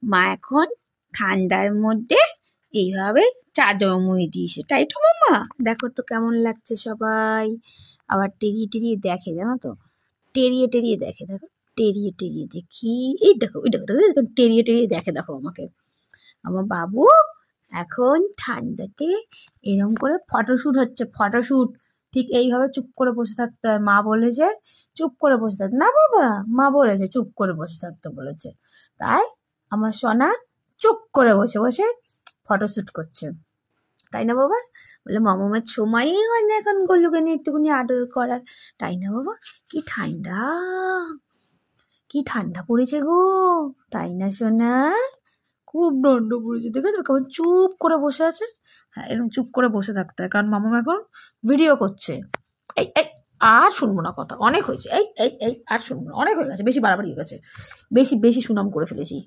মা এখন ঠান্ডার মধ্যে এইভাবে চাদর মুড়ি দিয়েছে, তাই তো মাম্মা? দেখো তো কেমন লাগছে সবাই। আবার টেরিয়ে টেরিয়ে দেখে, জানো তো, টেরিয়ে টেরিয়ে দেখে, দেখো টেরিয়ে টেরিয়ে দেখি, এই দেখো ওই দেখো দেখো দেখো, টেরিয়ে টেরিয়ে দেখে, দেখো আমাকে। আমার বাবু এখন ঠান্ডাতে এরম করে ফটোশ্যুট হচ্ছে, ফটোশ্যুট। ঠিক এইভাবে চুপ করে বসে থাকতে হয়, মা বলেছে চুপ করে বসে থাকতে। না বাবা, মা বলেছে চুপ করে বসে থাকতে বলেছে, তাই আমার সোনা চুপ করে বসে বসে ফটোশ্যুট করছে, তাই না বাবা? বলে মামার সময়ই হয় না এখন গোলুকে নিয়ে একটুখানি আদর করার, তাই না বাবা? কি ঠান্ডা, কি ঠান্ডা পড়েছে গো, তাই না সোনা? খুব দণ্ড পড়েছে, দেখেছো কেমন চুপ করে বসে আছে। হ্যাঁ, এরকম চুপ করে বসে থাকতে হয়, কারণ মামা এখন ভিডিও করছে। এই এই আর শুনবো না কথা, অনেক হয়েছে, এই এই এই আর শুনবো না, অনেক হয়ে গেছে, বেশি বাড়াবাড়ি হয়ে গেছে, বেশি বেশি সুনাম করে ফেলেছি।